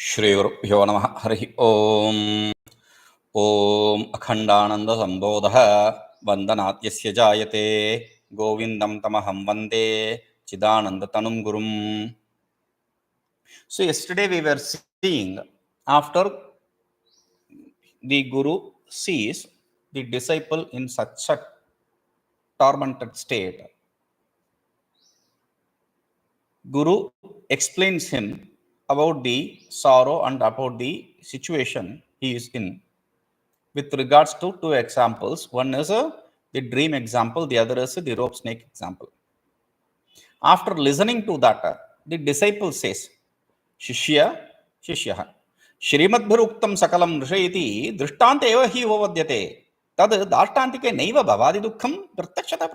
श्रीगुरुभ्यो नमः हरिः ओम् ॐ अखण्डानन्दसम्बोधः वन्दनाद्यस्य जायते गोविन्दं तमहं वन्दे चिदानन्दतनुं गुरुम्. So yesterday we were seeing, after the Guru sees the disciple in such a tormented state, Guru explains him about the sorrow and about the situation he is in. With regards to two examples, one is the dream example, the other is the rope snake example. After listening to that, the disciple says, Shishya, Shishya, Shrimadbhiruktam sakalam rishayati drishtante eva hi uvadyate tad dashtantike naiva bhavādiduḥkhabhājo'lpajīvinaḥ pratyakṣata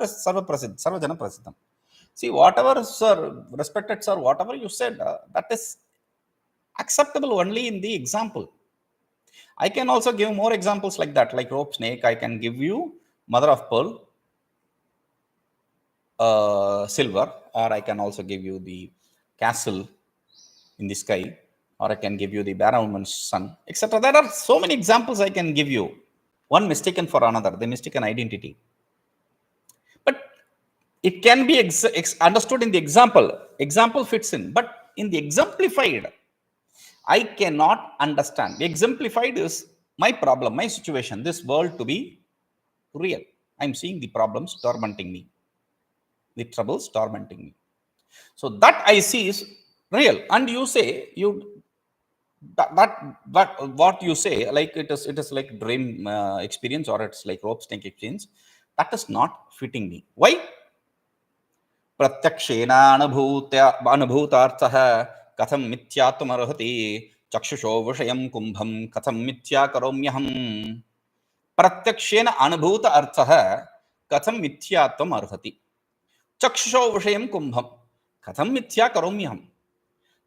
sarvajana prasiddham. See, whatever, sir, respected sir, whatever you said, that is acceptable only in the example. I can also give more examples like that, like rope snake. I can give you mother of pearl, silver, or I can also give you the castle in the sky, or I can give you the barren woman's son, etc. There are so many examples I can give you. One mistaken for another, the mistaken identity. But it can be understood in the example. Example fits in, but in the exemplified, I cannot understand. The exemplified is my problem, my situation, this world to be real. I'm seeing the problems tormenting me, the troubles tormenting me. So that I see is real. And you say that what you say, like it is like dream experience, or it's like rope snake experience, that is not fitting me. Why? pratyakṣeṇānubhūtārthaḥ kathaṃ mithyātvamarhati cakṣuṣo viṣayaṃ kumbhaṃ kathaṃ mithyā karomyaham pratyakṣeṇānubhūtārthaḥ kathaṃ mithyātvamarhati cakṣuṣo viṣayaṃ kumbhaṃ kathaṃ mithyā karomyaham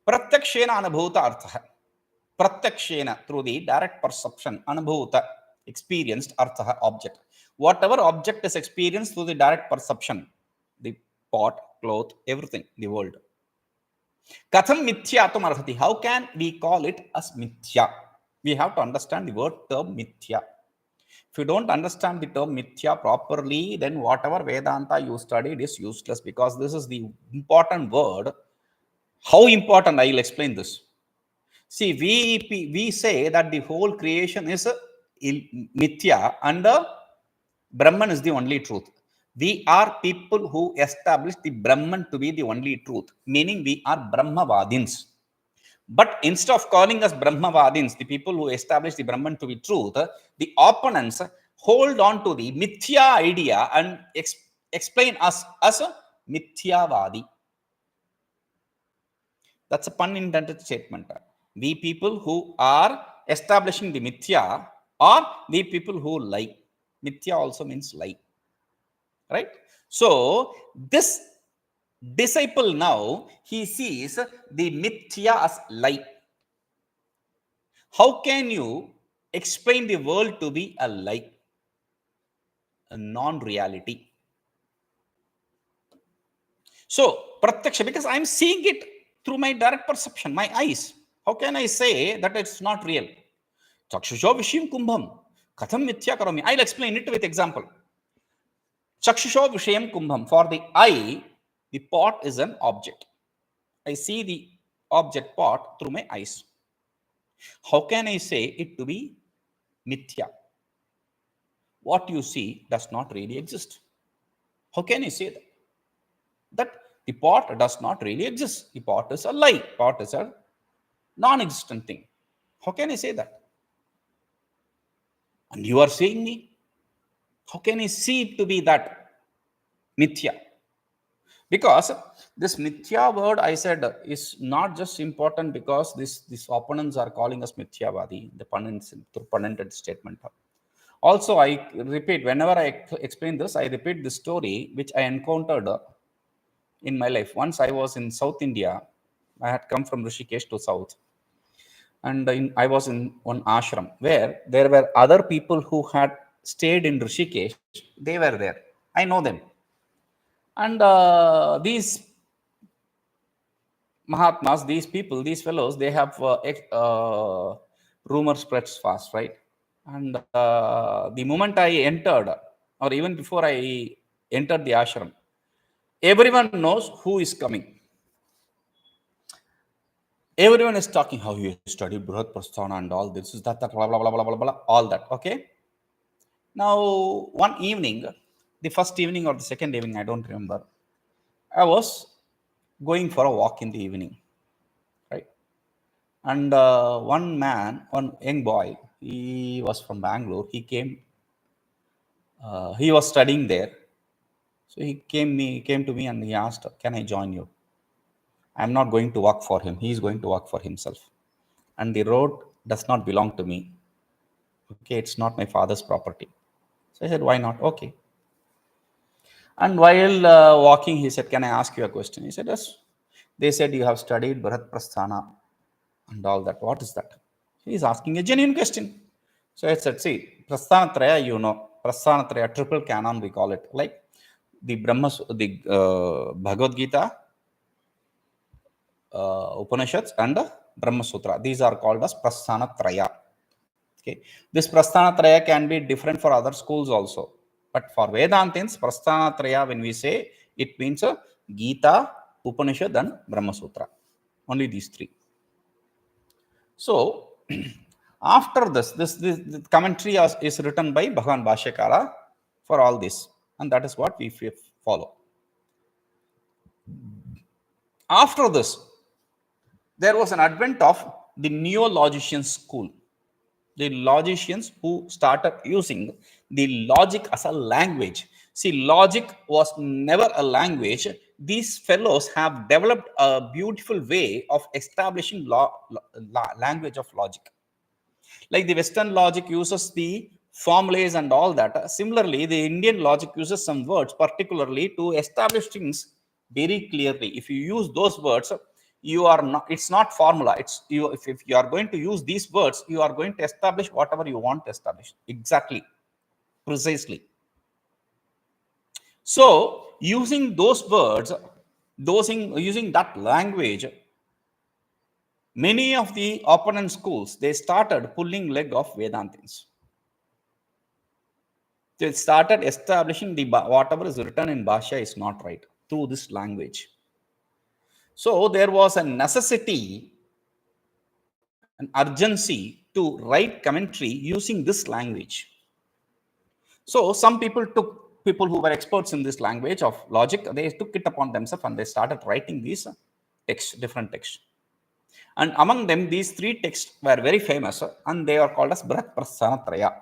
pratyakṣeṇānubhūtārthaḥ. Pratyakṣeṇa, through the direct perception, anubhūta, experienced, arthaḥ, object. Whatever object is experienced through the direct perception, the pot, cloth, everything, the world. Katham mithyātvamarhati. How can we call it as mithya? We have to understand the word term mithya. If you don't understand the term mithya properly, then whatever Vedanta you studied is useless, because this is the important word. How important? I will explain this. See, we say that the whole creation is mithya and Brahman is the only truth. We are people who establish the Brahman to be the only truth, meaning we are Brahmavadins. But instead of calling us Brahmavadins, the people who establish the Brahman to be truth, the opponents hold on to the mithya idea and explain us as a mithyavadi. That's a pun intended statement. We people who are establishing the mithya, or we people who lie. Mithya also means lie. Right? So this disciple now, he sees the mithya as lie. How can you explain the world to be a lie? A non-reality. So pratyaksha, because I'm seeing it through my direct perception, my eyes. How can I say that it's not real? Cakṣuṣo viṣayaṃ kumbhaṃ kathaṃ mithyā karomyaham. I'll explain it with example. Cakṣuṣo viṣayaṃ kumbhaṃ. For the eye, the pot is an object. I see the object pot through my eyes. How can I say it to be mithya? What you see does not really exist. How can I say that? That the pot does not really exist. The pot is a lie. Pot is a non-existent thing. How can I say that? And you are saying me, how can I see it to be that mithya? Because this mithya word, I said, is not just important because these opponents are calling us mithyavadi, the pundit statement. Also, I repeat, whenever I explain this, I repeat the story which I encountered in my life. Once I was in South India. I had come from Rishikesh to South. And I was in one ashram where there were other people who had stayed in Rishikesh. They were there. I know them. And these Mahatmas, these people, these fellows, they have rumor spreads fast, right? And the moment I entered, or even before I entered the ashram, everyone knows who is coming. Everyone is talking how you study Brihat Prasthana and all this, that, blah, blah, blah, blah, blah, blah, all that. Okay. Now, one evening, the first evening or the second evening, I don't remember, I was going for a walk in the evening, right? And one man, one young boy, he was from Bangalore. He came, he was studying there. So he came to me and he asked, "Can I join you? I'm not going to work for him. He's going to work for himself. And the road does not belong to me. Okay, it's not my father's property." So I said, "Why not?" Okay. And while walking, he said, "Can I ask you a question?" He said, "Yes." They said, "You have studied Bharat Prasthana and all that. What is that?" He is asking a genuine question. So I said, "See, Prasthanatraya, you know, Prasthanatraya, triple canon, we call it. Like the Bhagavad Gita, Upanishads, and Brahma Sutra. These are called as Prasthanatraya. Okay. This Prasthanatraya can be different for other schools also. But for Vedantins, Prasthanatraya, when we say, it means Gita, Upanishad, and Brahma Sutra. Only these three. So, after this the commentary is written by Bhagavan Bhashyakara for all this. And that is what we follow. After this, there was an advent of the neo-logician school. The logicians who started using the logic as a language. See, logic was never a language. These fellows have developed a beautiful way of establishing language of logic. Like the Western logic uses the formulas and all that. Similarly, the Indian logic uses some words particularly to establish things very clearly. If you use those words, you are not, it's not formula. It's you. If you are going to use these words, you are going to establish whatever you want to establish. Exactly, precisely. So using those words, using that language, many of the opponent schools, they started pulling leg of Vedantins. They started establishing the whatever is written in Bhashya is not right through this language. So there was a necessity, an urgency to write commentary using this language. So some people who were experts in this language of logic, they took it upon themselves and they started writing these texts, different texts. And among them, these three texts were very famous and they are called as Bharat Prasthanatraya.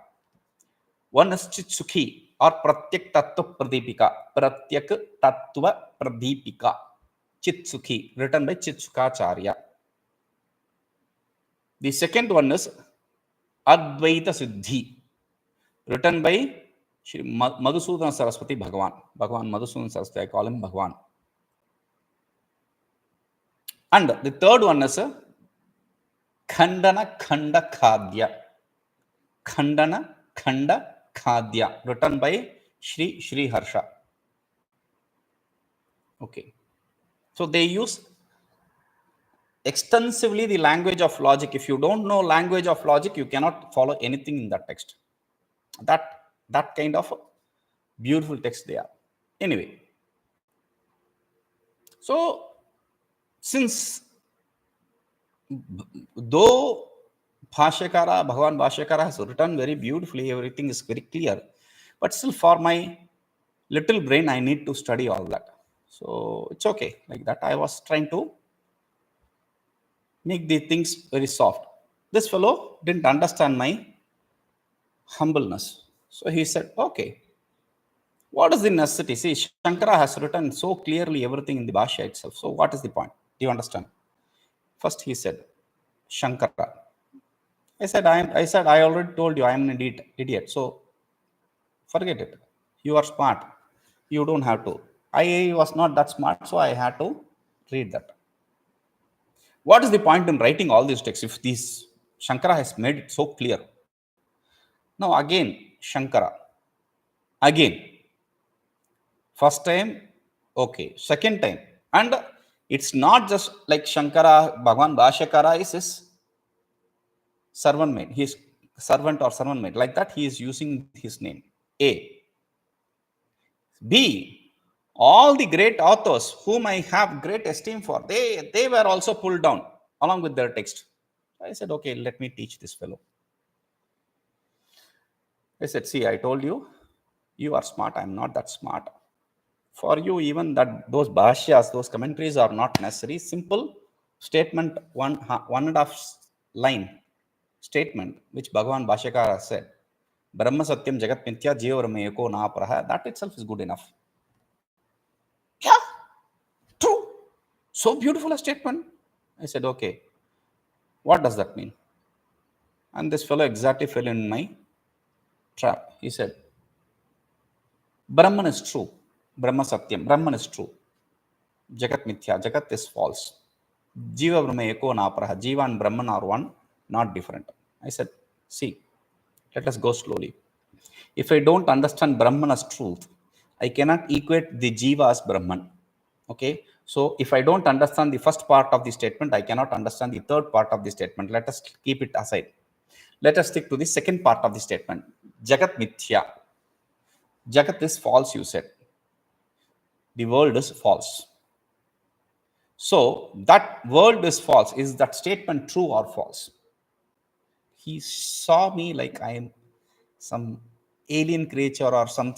One is Chitsukhi or pratyakṣaṃ, Chitsukhi, written by Chitsukacharya. The second one is Advaita Siddhi, written by Shri Madhusudana Saraswati Bhagavan. Bhagavan Madhusudana Saraswati, I call him Bhagavan. And the third one is Khandana Khanda Khadya. Khandana Khanda Khadya, written by Shri Harsha. Okay. So they use extensively the language of logic. If you don't know language of logic, you cannot follow anything in that text. That kind of beautiful text they are. Anyway, so since though Bhagavan Bhashyakara has written very beautifully, everything is very clear, but still for my little brain, I need to study all that. So it's okay like that. I was trying to make the things very soft. This fellow didn't understand my humbleness. So he said, "Okay, what is the necessity? See, Shankara has written so clearly everything in the Bhashya itself. So what is the point? Do you understand?" First he said, "Shankara." I already told you I am an idiot. So forget it. You are smart. You don't have to. I was not that smart, so I had to read that. What is the point in writing all these texts if these Shankara has made it so clear? Now again, Shankara. Again. First time, okay. Second time. And It's not just like Shankara, Bhagavan Bhashyakara is his servant made. He is servant or servant made. Like that, he is using his name. A. B. All the great authors whom I have great esteem for, they were also pulled down along with their text. I said, okay, let me teach this fellow. I said, see, I told you, you are smart. I'm not that smart. For you, even that those bhashyas, those commentaries are not necessary. Simple statement, one and a half line statement, which Bhagavan Bhashyakara said, Brahma Satyam Jagat Mithya Jiva Brahma Eko Naaparaha, that itself is good enough. Yeah, true. So beautiful a statement. I said, okay, what does that mean? And this fellow exactly fell in my trap. He said, Brahman is true. Brahma Satyam. Brahman is true. Jagat Mithya. Jagat is false. Jiva Brahma Eko Naaparaha. Jiva and Brahman are one, not different. I said, see, let us go slowly. If I don't understand Brahman as truth, I cannot equate the Jiva as Brahman. Okay. So if I don't understand the first part of the statement, I cannot understand the third part of the statement. Let us keep it aside. Let us stick to the second part of the statement. Jagat Mithya. Jagat is false, you said. The world is false. So that world is false. Is that statement true or false? He saw me like I am some alien creature or some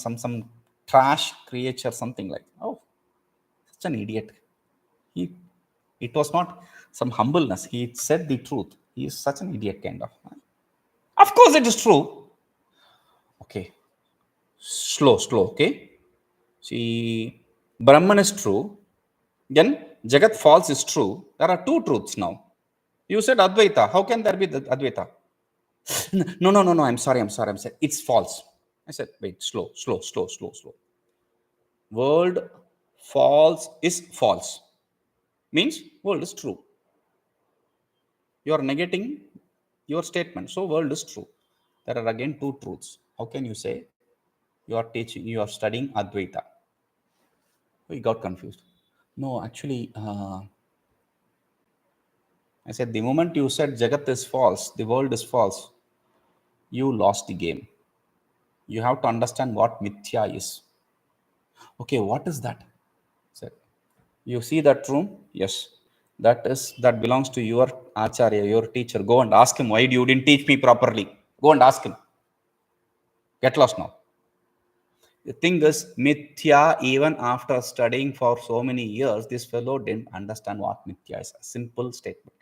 trash creature, something like, oh, such an idiot. It was not some humbleness. He said the truth. He is such an idiot kind of. Of course it is true. Okay. Slow. Okay. See, Brahman is true. Then Jagat false is true. There are two truths now. You said Advaita. How can there be the Advaita? No. I'm sorry. It's false. I said, wait, slow. World false is false. Means world is true. You are negating your statement. So world is true. There are again two truths. How can you say you are teaching, you are studying Advaita? We got confused. No, actually, I said, the moment you said Jagat is false, the world is false, you lost the game. You have to understand what Mithya is. Okay, what is that? Said, you see that room? Yes. That belongs to your Acharya, your teacher. Go and ask him, why you didn't teach me properly? Go and ask him. Get lost now. The thing is, Mithya, even after studying for so many years, this fellow didn't understand what Mithya is. A simple statement.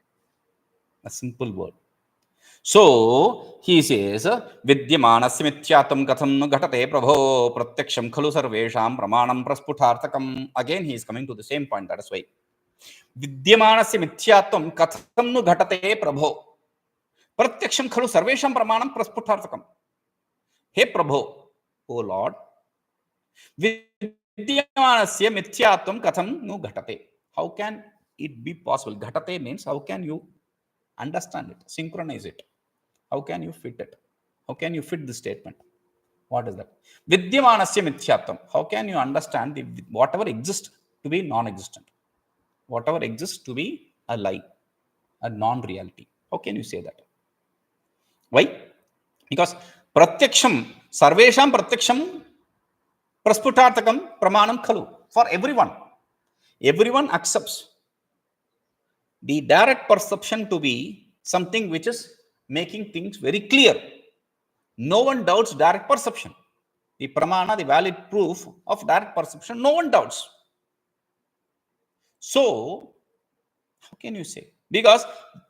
A simple word. So he says, vidyamānasya mithyātvaṃ kathaṃ ghaṭate prabho pratyakṣaṃ khalu sarveṣāṃ pramāṇaṃ prasphuṭārthakam. Again, he is coming to the same point. That is why. Vidyamānasya mithyātvaṃ kathaṃ ghaṭate prabho pratyakṣaṃ khalu sarveṣāṃ pramāṇaṃ prasphuṭārthakam. Hey Prabho, O Lord, vidyamānasya mithyātvaṃ kathaṃ ghaṭate. How can it be possible? Ghaṭate means how can you understand it, synchronize it? How can you fit it? How can you fit the statement? What is that? Vidyamānasya mithyātvaṃ. How can you understand the whatever exists to be non-existent? Whatever exists to be a lie, a non-reality. How can you say that? Why? Because pratyakṣaṃ, sarveṣāṃ pratyakṣaṃ prasphuṭārthakam pramāṇaṃ khalu. For everyone. Everyone accepts the direct perception to be something which is making things very clear. No one doubts direct perception. The pramāṇa, the valid proof of direct perception, no one doubts. So, how can you say? Because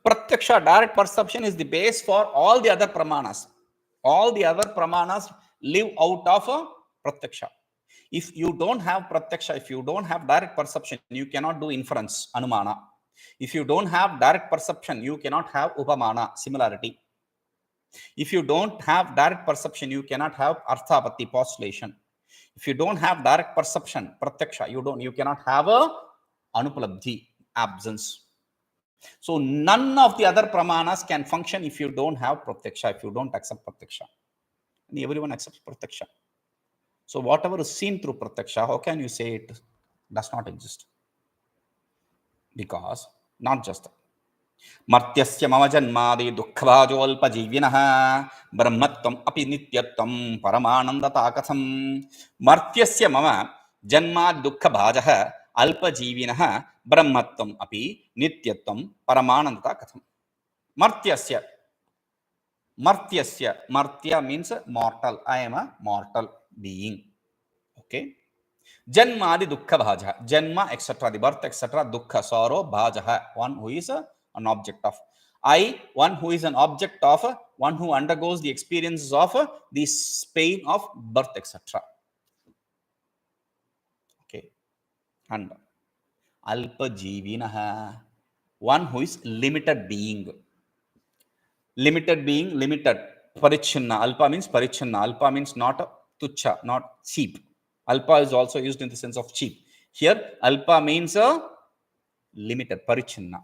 pratyaksha, direct perception, is the base for all the other pramānas. All the other pramānas live out of a pratyaksha. If you don't have pratyaksha, if you don't have direct perception, you cannot do inference, anumana. If you don't have direct perception, you cannot have upamana, similarity. If you don't have direct perception, you cannot have arthapatti, postulation. If you don't have direct perception, pratyaksha, you cannot have a anupalabdhi, absence. So none of the other pramanas can function if you don't have pratyaksha, if you don't accept pratyaksha. And everyone accepts pratyaksha. So whatever is seen through pratyaksha, how can you say it does not exist? because not just that. martyasya mama janmādiduḥkhabhājo'lpajīvinaḥ brahmatvamapi api nityatvaṃ paramānandatā katham. martyasya mama janmādiduḥkhabhājo'lpajīvinaḥ alpajīvinaḥ brahmatvam api nityatvaṃ paramānandatā katham. martyasya martya means mortal. I am a mortal being. Okay. janmādiduḥkhabhājoḥ, janma etc., the birth etc., dukkha sorrow, bhajoḥ one who is an object of. I, one who is an object of, one who undergoes the experiences of this pain of birth etc. Okay. And alpajīvinaḥ, one who is limited being. Limited being, limited. Parichinna, alpa means parichinna. Alpa means not tuchha, not cheap. Alpa is also used in the sense of cheap. Here, alpa means limited, parichinna.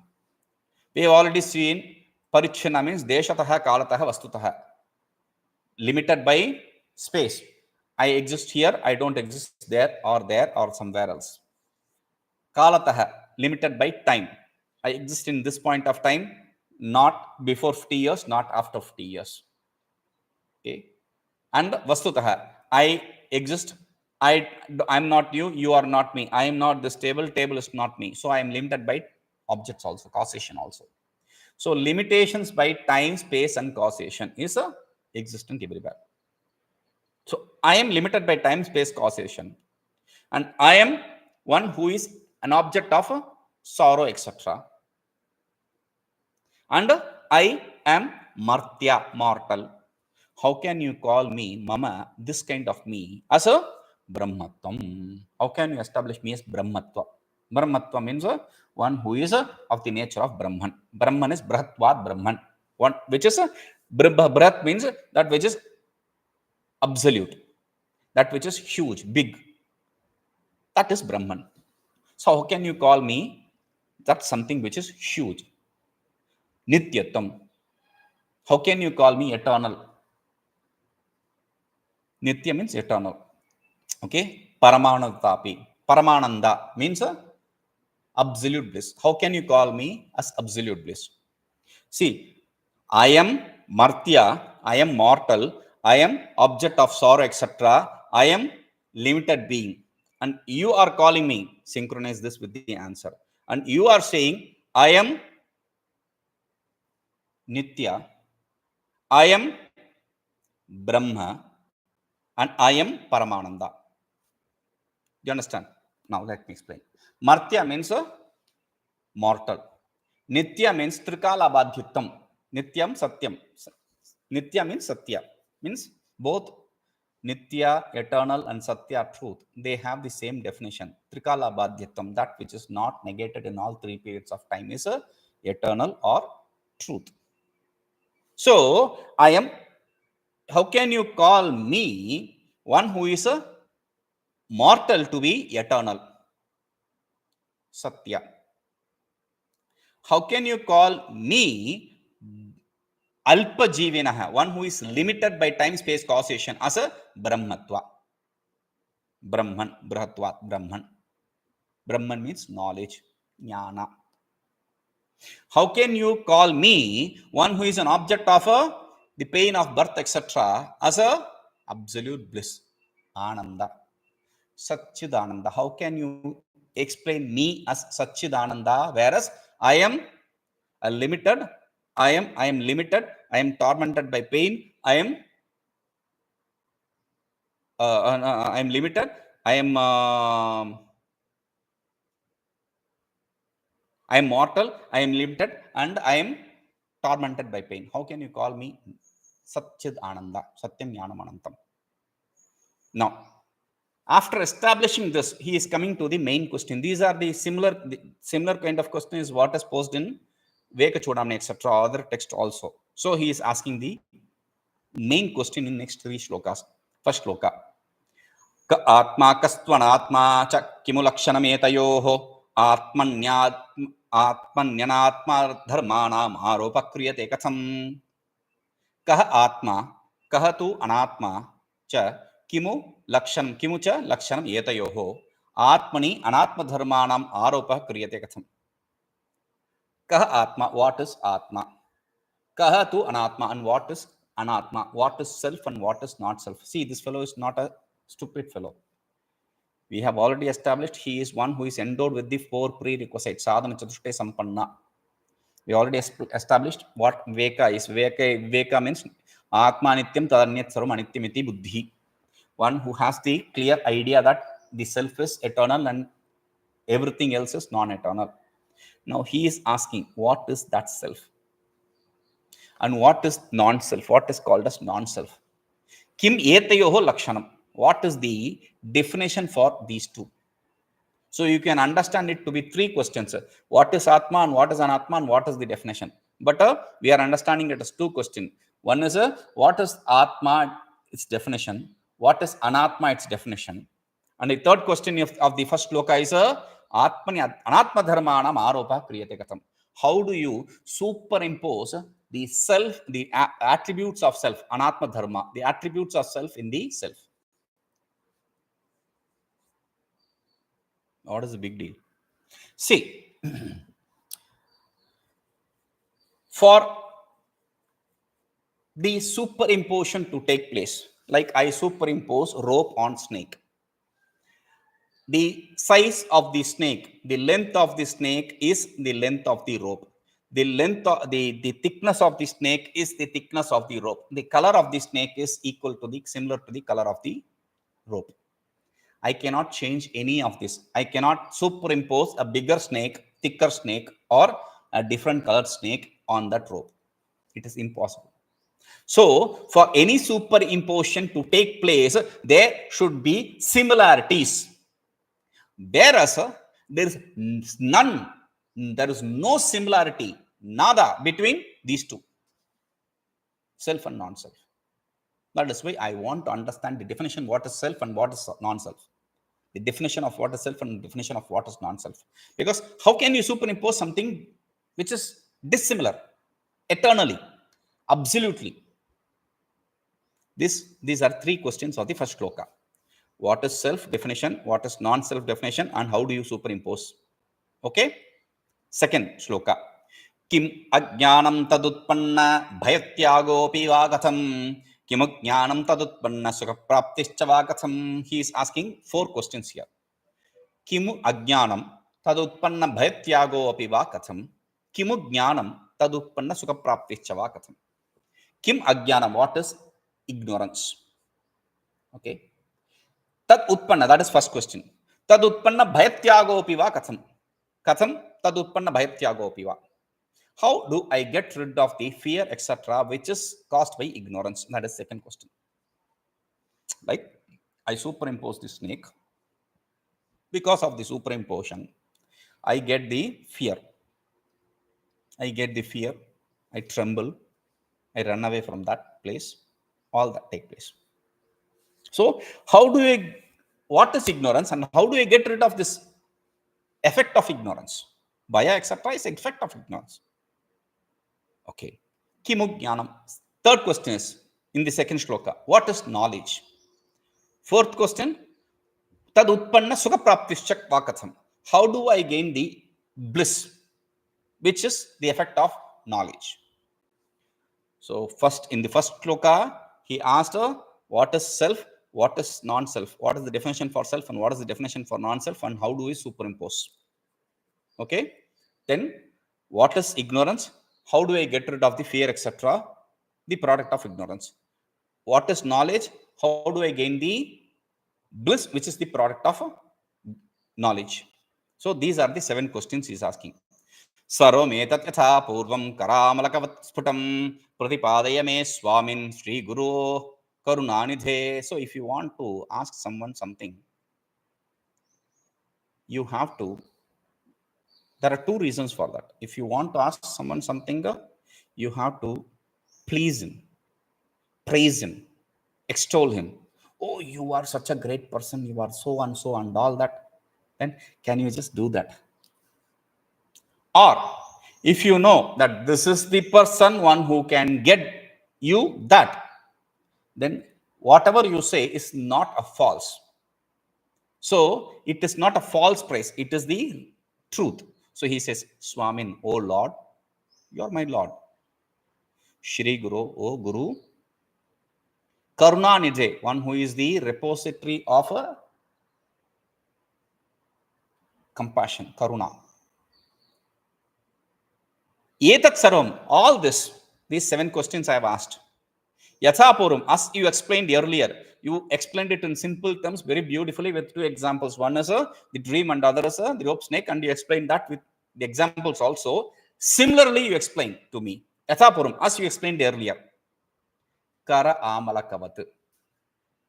We have already seen parichinna means deshatah, kalatah, vastutah. Limited by space. I exist here, I don't exist there or somewhere else. Kalatah, limited by time. I exist in this point of time, not before 50 years, not after 50 years. Okay. And vastutah, I exist, I'm not you, you are not me. I am not this table, table is not me. So I am limited by objects also, causation also. So limitations by time, space and causation is existent everywhere. So I am limited by time, space, causation. And I am one who is an object of sorrow, etc. And I am martya, mortal. How can you call me, mama, this kind of me, as a brahmatvam? How can you establish me as brahmatva? Brahmatva means one who is of the nature of Brahman. Brahman is brahatvat Brahman. One which is brahat means that which is absolute, that which is huge, big. That is Brahman. So how can you call me that something which is huge? Nityatvaṃ. How can you call me eternal? Nitya means eternal. Okay. Paramāṇaṃ. Paramānanda means absolute bliss. How can you call me as absolute bliss? See, I am martya, I am mortal, I am object of sorrow, etc. I am limited being. And you are calling me, synchronize this with the answer. And you are saying, I am nitya, I am Brahma, and I am Paramananda. Do you understand? Now let me explain. Martya means mortal. Nitya means trikalabadhyutam. Nityam satyam. Nitya means satya. Means both nitya, eternal, and satya, truth. They have the same definition. Trikalabadhyutam, that which is not negated in all three periods of time, is eternal or truth. So I am. How can you call me one who is mortal to be eternal? Satya. How can you call me alpajīvinaḥ, one who is limited by time, space, causation, as a brahmatva? Brahman, brahatvat Brahman. Brahman means knowledge, jnāna. How can you call me one who is an object of the pain of birth, etc., as a absolute bliss, ananda, satchidananda? How can you explain me as satchidananda, whereas I am limited, I am limited, I am tormented by pain, I am limited, I am mortal, I am limited, and I am tormented by pain. How can you call me Satchid Ananda, Satyam Jnanam Anantam? Now, after establishing this, he is coming to the main question. These are the similar kind of questions what is posed in Veka Chodamani, etc., other text also. So he is asking the main question in next three shlokas. First shloka. ātmā kastvanātmā kimu lakṣaṇametayoḥ ātmanyanātmadharmāṇāmāropaḥ kriyate kathaṃ. Kah ātmā, kah tu anātmā cha kimu cha lakṣaṇametayoḥ ātmanyanātmadharmāṇāmāropaḥ kriyate kathaṃ. Kaha Atma, what is Atma? Kaha tu Anatma, and what is Anatma? What is self and what is not self? See, this fellow is not a stupid fellow. We have already established he is one who is endowed with the four prerequisites. Sadhana Chatushte Sampanna. We already established what Viveka is. Viveka means Atma Nityam Tadanyat Sarvam Anityamiti Buddhi. One who has the clear idea that the self is eternal and everything else is non-eternal. Now he is asking, what is that self? And what is non-self? What is called as non-self? Kim etayoho lakṣaṇam. What is the definition for these two? So you can understand it to be three questions. What is Atma and what is Anatma and what is the definition? But we are understanding it as two questions. One is what is Atma, its definition. What is Anatma, its definition. And the third question of the first shloka is ātmanyanātmadharmāṇāmāropaḥ kriyate kathaṃ. How do you superimpose the self, the attributes of self, anatma dharma, the attributes of self in the self? What is the big deal? See, for the superimposition to take place, like I superimpose rope on snake, the size of the snake, the length of the snake is the length of the rope. The length of the thickness of the snake is the thickness of the rope. The color of the snake is similar to the color of the rope. I cannot change any of this. I cannot superimpose a bigger snake, thicker snake, or a different colored snake on that rope. It is impossible. So, for any superimposition to take place, there should be similarities. Whereas there is none, there is no similarity, nada between these two, self and non-self. That is why I want to understand the definition what is self and what is non-self. The definition of what is self and the definition of what is non-self. Because how can you superimpose something which is dissimilar, eternally, absolutely? These are three questions of the first shloka. What is self definition, what is non-self definition, and how do you superimpose? Okay. Second shloka. Kim ajñānaṃ tadutpannabhayatyāgo'pi katham. Kimajñānaṃ tadutpanna sukhaprāptischa katham. He is asking four questions here. Kimu ajñānaṃ tadutpannabhayatyāgo'pi katham. Kimajñānaṃ tadutpanna sukhaprāptischa katham. Kim ajñānaṃ, what is ignorance? Okay. Tad utpanna, that is first question. Tad utpanna bhayatyāgo'pi katham. Katham tad utpanna bhayatyāgo'pi. How do I get rid of the fear, etc., which is caused by ignorance? That is second question. Like I superimpose the snake. Because of the superimposition, I get the fear. I get the fear. I tremble. I run away from that place. All that take place. So what is ignorance and how do I get rid of this effect of ignorance? Bhaya, etc. is effect of ignorance. Okay. Kimajñānaṃ. Third question is in the second shloka. What is knowledge? Fourth question. Tad utpanna sukhaprāptischa katham. How do I gain the bliss, which is the effect of knowledge? So first, in the first shloka, he asked what is self, what is non-self, what is the definition for self and what is the definition for non-self, and how do we superimpose? Okay. Then what is ignorance? How do I get rid of the fear, etc.? The product of ignorance. What is knowledge? How do I gain the bliss, which is the product of knowledge? So these are the 7 questions he is asking. Sarveṣāṃ yatha purvam karamalakavat sputam pratipadaya me swamin Sri Guru karunanidhe. So if you want to ask someone something, you have to. There are 2 reasons for that. If you want to ask someone something, you have to please him, praise him, extol him. Oh, you are such a great person. You are so and so and all that. Then can you just do that? Or if you know that this is the person, one who can get you that, then whatever you say is not a false. So it is not a false praise. It is the truth. So he says, Swamin, O Lord, you are my Lord. Shri Guru, O Guru. Karunanidhe, one who is the repository of compassion, karuna. Etat sarvam, all this, these 7 questions I have asked. Yathapuram, as you explained earlier, you explained it in simple terms very beautifully with 2 examples. One is the dream and other is the rope snake, and you explained that with the examples also. Similarly, you explained to me. Yathapuram, as you explained earlier. Kara amalakavat.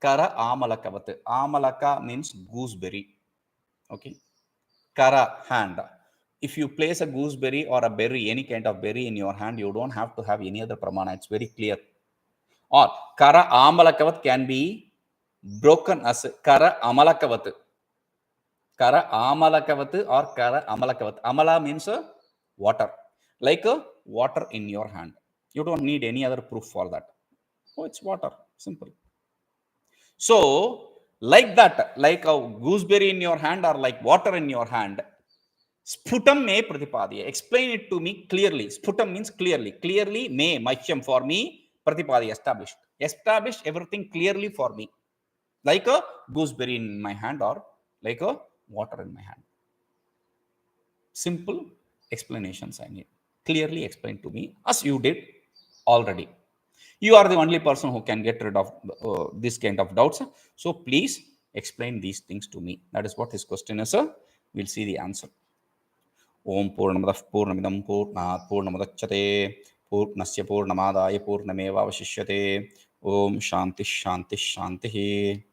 Kara amalakavat. Amalaka means gooseberry. Okay. Kara, hand. If you place a gooseberry or a berry, any kind of berry in your hand, you don't have to have any other pramana. It's very clear. Or kara amalakavat can be broken as kara amalakavat. Kara amalakavat or kara amalakavat. Amala means water. Like water in your hand. You don't need any other proof for that. Oh, it's water. Simple. So, like that, like a gooseberry in your hand or like water in your hand, sputam me pratipadya. Explain it to me clearly. Sputam means clearly. Clearly, me, mahyam, for me, pratipadya, established. Establish everything clearly for me. Like a gooseberry in my hand or like a water in my hand. Simple explanations I need. Clearly explain to me as you did already. You are the only person who can get rid of this kind of doubts. So please explain these things to me. That is what his question is. We'll see the answer. Om Purnamadah Purnamidam Purnat Purnamadachyate Purnasya Purnamadaya Purnameva Vashishyate. Om Shanti Shanti Shanti.